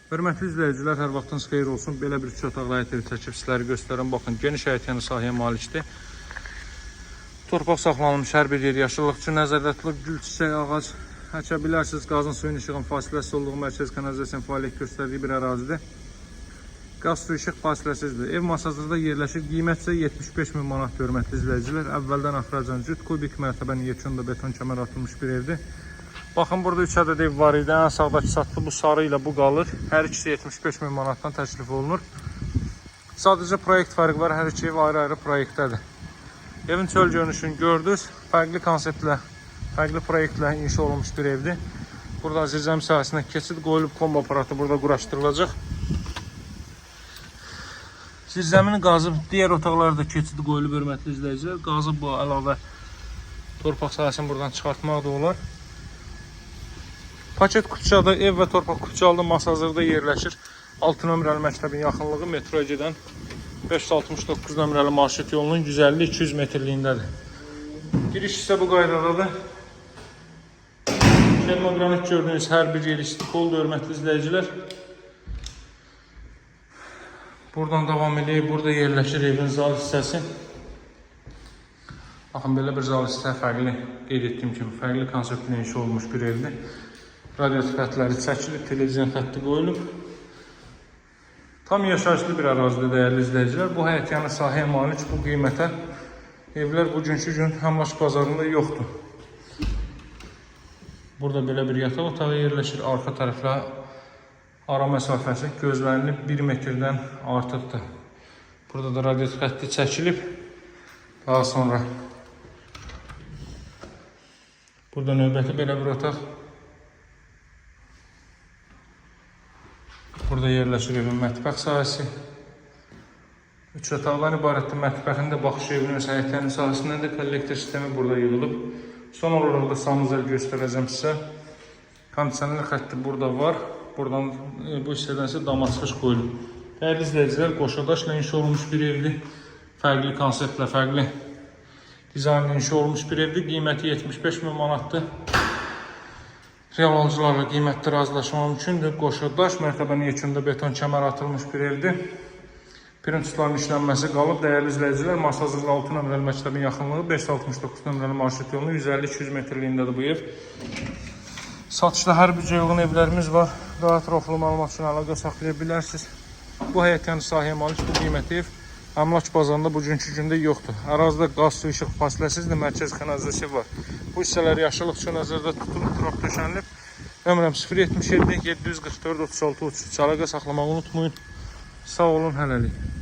Hörmətli izləyicilər, hər vaxtınız xeyir olsun. Belə bir 3 otaqlı həyət evi çəkib sizləri göstərəm. Baxın, geniş həyətyanı sahəyə malikdir. Torpaq saxlanılmış hər bir yer yaşıllıq üçün nəzərdə tutulub. Gül, çiçək, ağac əkə bilərsiniz. Qazın suyun işığın fasiləsi olduğu mərkəz kanalizasiyanın fəaliyyət göstərdiyi bir ərazidir. Qaz su işıq fasiləsizdir. Ev masasında yerləşir. Qiymət isə 75 min manat hörmətli izləyicilər. Əvvəldən axıracan cüt kubik mərtəbənin yekunda beton kəmər atılmış bir evdir. Baxın, burada 3 ədəd ev var idi. Ən sağdakı satlı bu sarı ilə bu qalır. Hər ikisi 75 min manatdan təklif olunur. Sadəcə proyekt fərqi var. Hər iki ev ayrı-ayrı proyektdədir. Evin çöl görünüşünü gördünüz. Fərqli konseptlə, fərqli proyektlə inşa olunmuş bir evdir. Burada zirzəmi sahəsinə keçid qoyulub, kombo aparatı burada quraşdırılacaq. Zirzəmini qazıb, digər otaqlarda keçid qoyulub hörmətli izləyicilər. Qazıb bu əlavə torpaq sahəsini buradan çıxartmaq da olar. Paket Kupçada ev və torpaq Kupçalıda Masazırda yerləşir. 6 nömrəli məktəbin yaxınlığı metroya gedən 569 nömrəli marşrut yolunun 150-200 metrliyindədir. Giriş isə bu qaydadadır. Termogranit gördüyünüz hər bir yer istikoldur hörmətli izləyicilər. Buradan davam edək. Burada yerləşir evin zal hissəsi. Baxın, belə bir zal hissə fərqli, qeyd etdiyim kimi, fərqli konseptlə inşa olmuş bir evdir. Radiator xətləri çəkilib, televizyon xətti qoyulub. Tam yaşayışlı bir ərazidə dəyərli izləyicilər. Bu həyətyanı sahəyə malik bu qiymətə evlər bugünkü gün Həmlaç bazarında yoxdur. Burada belə bir yataq otağı yerləşir. Arxa tərəflə ara məsafəsi gözlənilib 1 metrdən artıqdır. Burada da radiator xətti çəkilib. Daha sonra burada növbəti belə bir otaq. Burada yerləşir evin mətbəx sahəsi. 3 otaqdan ibarətdir. Mətbəxin də baxış evinin öz həyətlərinin sahəsindən də kollektor sistemi burada yığılıb. Son olaraq da sanuzəl göstərəcəm sizə. Kondisioner xətti burada var. Buradan bu hissədən isə dama çıxış qoyulub. Dəyərli izləyicilər, qoşadaşla inşa olunmuş bir evdir. Fərqli konseptlə, fərqli dizaynla inşa olunmuş bir evdir. Qiyməti 75 min manatdır. Real alıcılarla qiymətdə razılaşma mümkündür. Qoşadaş mərtəbənin yekunda beton kəmər atılmış bir evdir. Pirinçlərin işlənməsi qalıb. Dəyərli izləyicilər, Masazırda 6 nömrəli məktəbin yaxınlığı 569 nömrəli marşrut yolunun 150-200 metrliyindədir bu ev. Satışda hər büdcəyə uyğun evlərimiz var. Daha ətraflı məlumat üçün əlaqə saxlaya bilərsiniz. Bu həyətyanı sahəyə malik bu qiymətli ev Əmlak bazarında bugünkü gündə yoxdur. Ərazidə qaz su işıq fasiləsizdir, mərkəz kanalizasiya var. Bu hissələr yaşıllıq üçün nəzərdə tutulub, turaq döşənilib. Nömrəm 077 744 36 33. Əlaqə saxlamağı unutmayın. Sağ olun, hələlik.